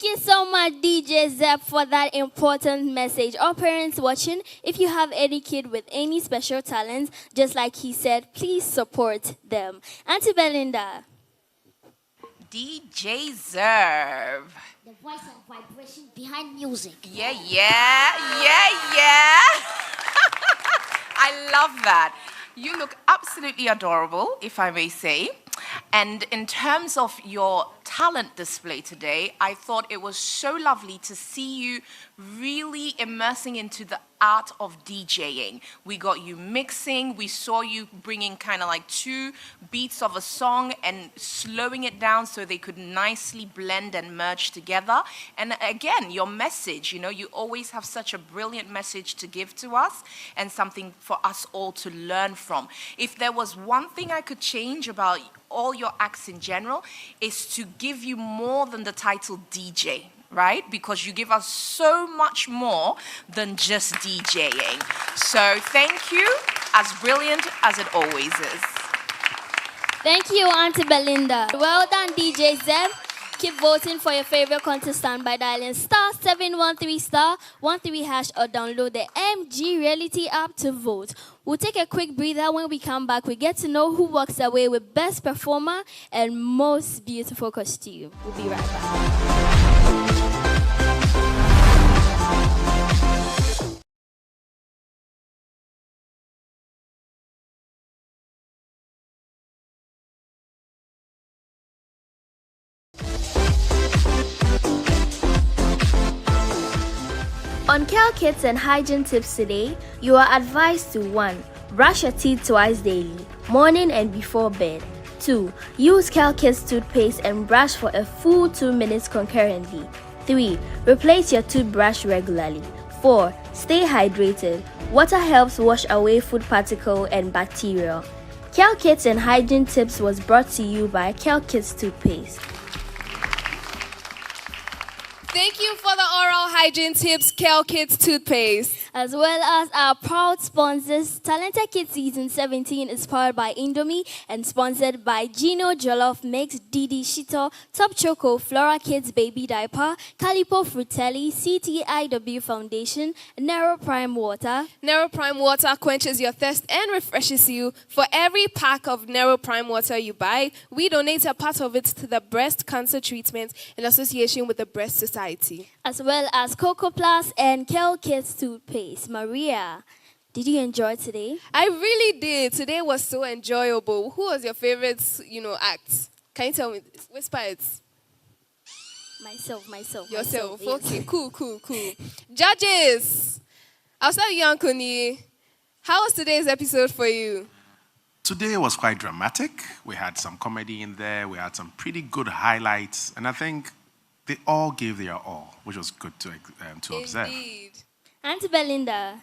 you so much, DJ Zep, for that important message. All parents watching, if you have any kid with any special talents, just like he said, please support them. Auntie Belinda. DJ Zerv. The voice and vibration behind music. Yeah. I love that. You look absolutely adorable, if I may say. And in terms of your talent display today, I thought it was so lovely to see you really immersing into the art of DJing. We got you mixing, we saw you bringing kind of like 2 beats of a song and slowing it down so they could nicely blend and merge together. And again, your message, you always have such a brilliant message to give to us and something for us all to learn from. If there was one thing I could change about all your acts in general, is to give you more than the title DJ, right? Because you give us so much more than just DJing. So thank you, as brilliant as it always is. Thank you, Auntie Belinda. Well done, DJ Zeb. Keep voting for your favorite contestant by dialing *713*13# or download the MG Reality app to vote. We'll take a quick breather. When we come back, we get to know who walks away with Best Performer and Most Beautiful Costume. We'll be right back. On Cal Kids and Hygiene Tips today, you are advised to 1. Brush your teeth twice daily, morning and before bed. 2. Use Cal Kids toothpaste and brush for a full 2 minutes concurrently. 3. Replace your toothbrush regularly. 4. Stay hydrated. Water helps wash away food particles and bacteria. Cal Kids and Hygiene Tips was brought to you by Cal Kids Toothpaste. Thank you for the oral hygiene tips, Cal Kids Toothpaste. As well as our proud sponsors, Talented Kids Season 17 is powered by Indomie and sponsored by Gino Jollof Mix, Didi Shito, Top Choco, Flora Kids Baby Diaper, Calipo Frutelli, CTIW Foundation, Nero Prime Water. Nero Prime Water quenches your thirst and refreshes you. For every pack of Nero Prime Water you buy, we donate a part of it to the breast cancer treatment in association with the Breast Society. As well as Coco Plus and Cal Kids Toothpaste. Maria, did you enjoy today? I really did. Today was so enjoyable. Who was your favorite, act? Can you tell me? Whisper it. Myself. Yourself. Yes. Okay, cool. Judges, I'll start with you, Uncle Nee. How was today's episode for you? Today was quite dramatic. We had some comedy in there. We had some pretty good highlights. And I think they all gave their all, which was good to observe. Indeed. Auntie Belinda.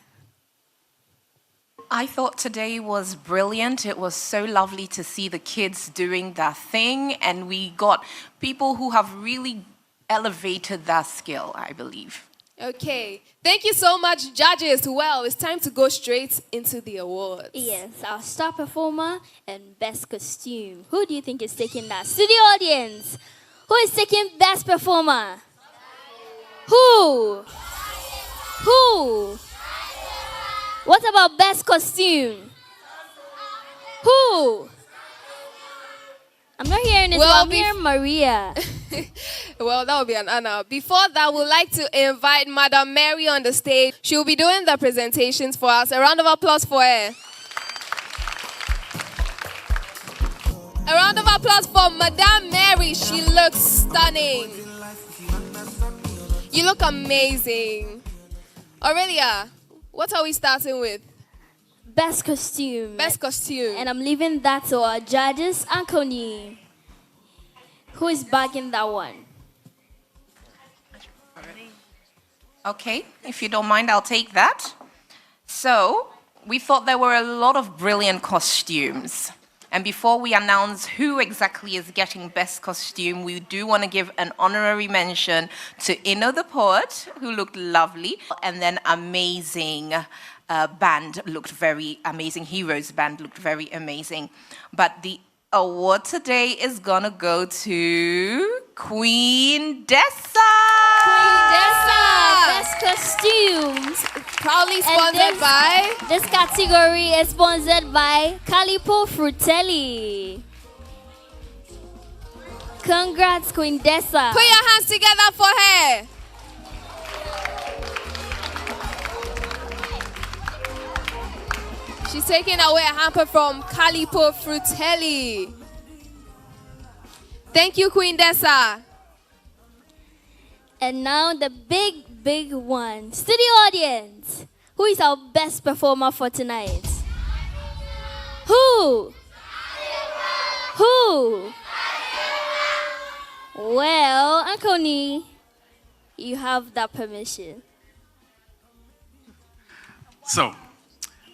I thought today was brilliant. It was so lovely to see the kids doing their thing, and we got people who have really elevated their skill, I believe. Okay. Thank you so much, judges. Well, it's time to go straight into the awards. Yes, our star performer and best costume. Who do you think is taking that? Studio audience. Who is taking best performer? Who? What about best costume? Who? I'm not hearing it. Well, I'm hearing Maria. Well, that would be an honor. Before that, we'd like to invite Madam Mary on the stage. She will be doing the presentations for us. A round of applause for her. A round of applause for Madame Mary. She looks stunning. You look amazing. Aurelia, what are we starting with? Best costume. Best costume. And I'm leaving that to our judges, Anthony. Who is bagging that one? Okay, if you don't mind, I'll take that. So, we thought there were a lot of brilliant costumes. And before we announce who exactly is getting best costume, we do want to give an honorary mention to Ino the Poet, who looked lovely, and then amazing band looked very amazing. Heroes band looked very amazing. But the award today is gonna go to Queen Dessa. Best costumes. Proudly sponsored by. This category is sponsored by Calippo Frutelli. Congrats, Queen Dessa. Put your hands together for her. She's taking away a hamper from Calippo Frutelli. Thank you, Queen Dessa. And now the big one. Studio audience. Who is our best performer for tonight? Who? Who? Well, Uncle Nee, you have that permission. So,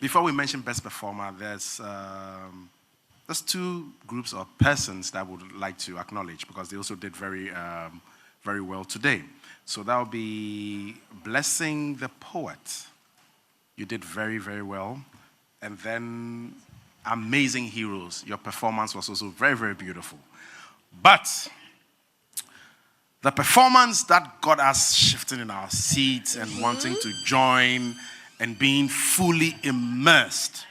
before we mention best performer, there's two groups of persons that I would like to acknowledge because they also did very well today. So that would be Blessing the Poet. You did very, very well. And then Amazing Heroes. Your performance was also very, very beautiful. But the performance that got us shifting in our seats and wanting to join and being fully immersed.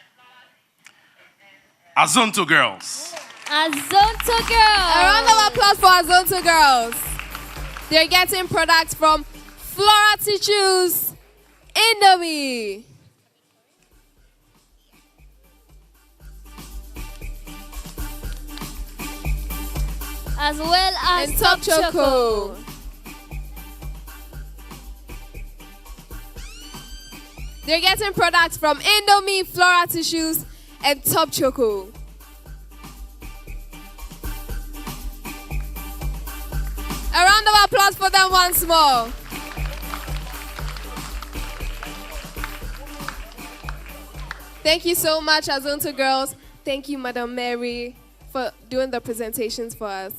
Azonto Girls. Azonto Girls. A round of applause for Azonto Girls. They're getting products from Flora Tissues, Indomie. As well as and Top Choco. They're getting products from Indomie, Flora Tissues, and Top Choco. A round of applause for them once more. Thank you so much, Azonto Girls. Thank you, Madam Mary, for doing the presentations for us.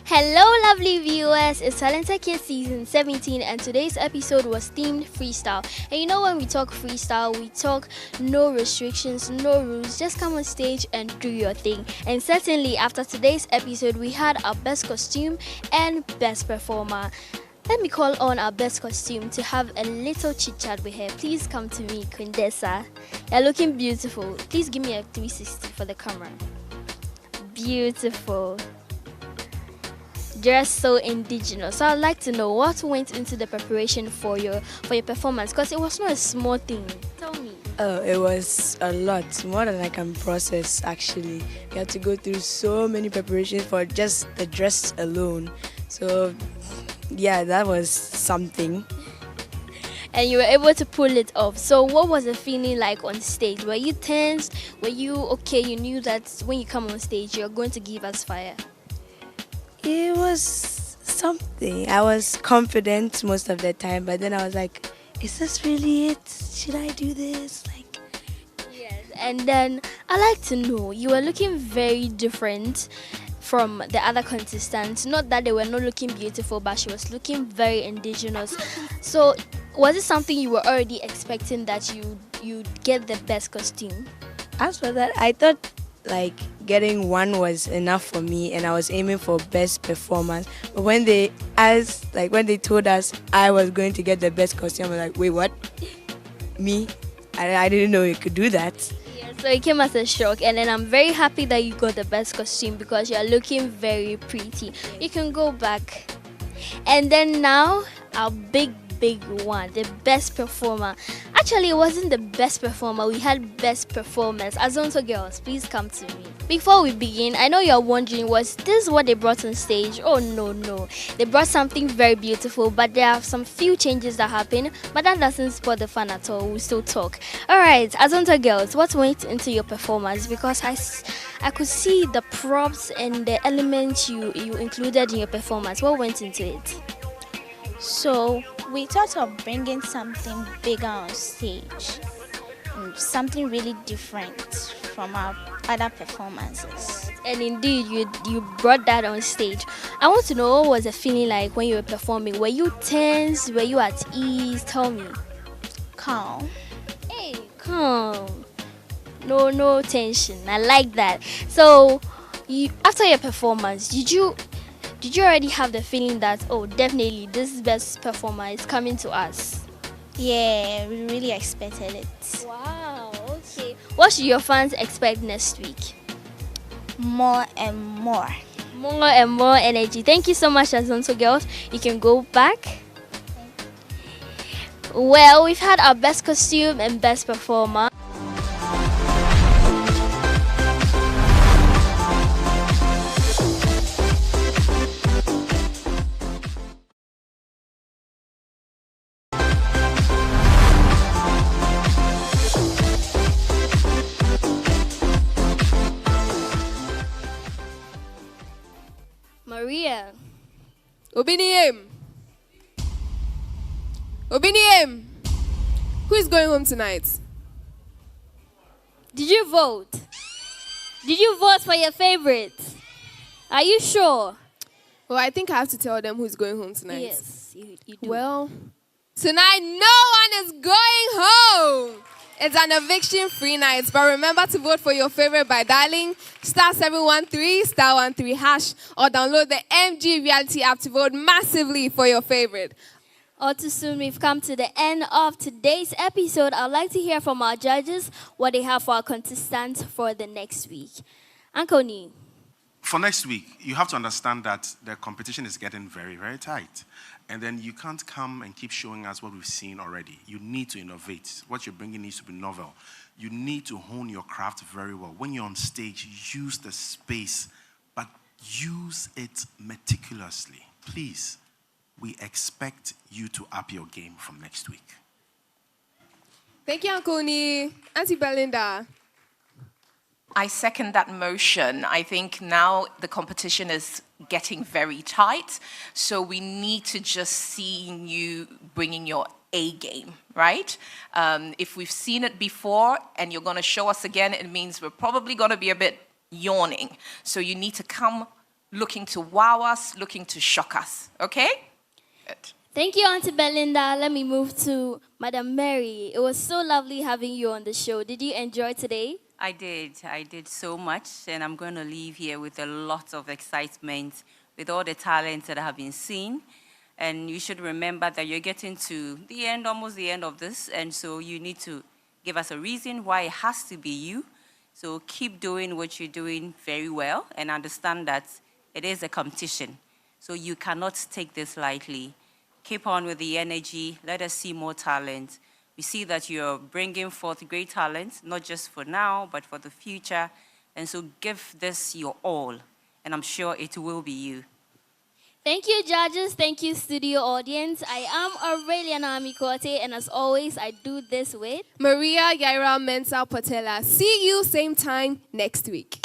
Hello, lovely viewers. It's Talented Kids Season 17, and today's episode was themed freestyle. And you know, when we talk freestyle, we talk no restrictions, no rules. Just come on stage and do your thing. And certainly, after today's episode, we had our best costume and best performer. Let me call on our best costume to have a little chit chat with her. Please come to me, Queen Dessa. You're looking beautiful. Please give me a 360 for the camera. Beautiful. Just so indigenous. So I'd like to know what went into the preparation for your performance, because it was not a small thing. Tell me. Oh, it was a lot, more than I can process actually. You had to go through so many preparations for just the dress alone. So yeah, that was something. And you were able to pull it off. So what was the feeling like on stage? Were you tense? Were you okay? You knew that when you come on stage, you're going to give us fire. It was something. I was confident most of the time, but then I was like, is this really it? Should I do this? Yes. And then I like to know, you were looking very different from the other contestants. Not that they were not looking beautiful, but she was looking very indigenous. So was it something you were already expecting that you'd get the best costume? As for that, I thought getting one was enough for me, and I was aiming for best performance. But when they told us I was going to get the best costume, I was like, wait, what? Me? I didn't know you could do that. Yeah, so it came as a shock, and then I'm very happy that you got the best costume because you're looking very pretty. You can go back. And then now, our big one, the best performer. Actually, it wasn't the best performer, we had best performers. Azonto Girls, please come to me. Before we begin, I know you're wondering, was this what they brought on stage? Oh no, they brought something very beautiful, but there are some few changes that happened, but that doesn't spoil the fun at all. We'll still talk. Alright, Azonto Girls, what went into your performance? Because I could see the props and the elements you included in your performance. What went into it? So we thought of bringing something bigger on stage, something really different from our other performances. And indeed, you brought that on stage. I want to know, what was the feeling like when you were performing? Were you tense? Were you at ease? Tell me. Calm. Hey, calm. No tension. I like that. So, after your performance, did you did you already have the feeling that, oh, definitely this best performer is coming to us? Yeah, we really expected it. Wow, okay. What should your fans expect next week? More and more. More and more energy. Thank you so much, Azonto girls. You can go back. Well, we've had our best costume and best performer. Maria. Obiniem. Obiniem. Who is going home tonight? Did you vote? Did you vote for your favorite? Are you sure? Well, I think I have to tell them who's going home tonight. Yes, you do. Well, tonight no one is going home. It's an eviction-free night, but remember to vote for your favorite by dialing *713 *13# or download the MG Reality app to vote massively for your favorite. All too soon, we've come to the end of today's episode. I'd like to hear from our judges what they have for our contestants for the next week. Uncle Nee. For next week, you have to understand that the competition is getting very, very tight. And then you can't come and keep showing us what we've seen already. You need to innovate. What you're bringing needs to be novel. You need to hone your craft very well. When you're on stage, use the space, but use it meticulously. Please, we expect you to up your game from next week. Thank you, Uncle Nee. Auntie Belinda. I second that motion. I think now the competition is getting very tight, so we need to just see you bringing your A game, right? If we've seen it before and you're going to show us again, it means we're probably going to be a bit yawning. So you need to come looking to wow us, looking to shock us, okay? Good. Thank you, Auntie Belinda. Let me move to Madam Mary. It was so lovely having you on the show. Did you enjoy today? I did so much, and I'm going to leave here with a lot of excitement with all the talents that have been seen. And you should remember that you're getting to the end, almost the end of this, and so you need to give us a reason why it has to be you. So keep doing what you're doing very well and understand that it is a competition. So you cannot take this lightly. Keep on with the energy. Let us see more talent. We see that you're bringing forth great talent, not just for now, but for the future. And so give this your all, and I'm sure it will be you. Thank you, judges. Thank you, studio audience. I am Aurelia Naamikote, and as always, I do this with Maria Yaira Mensah Potela. See you same time next week.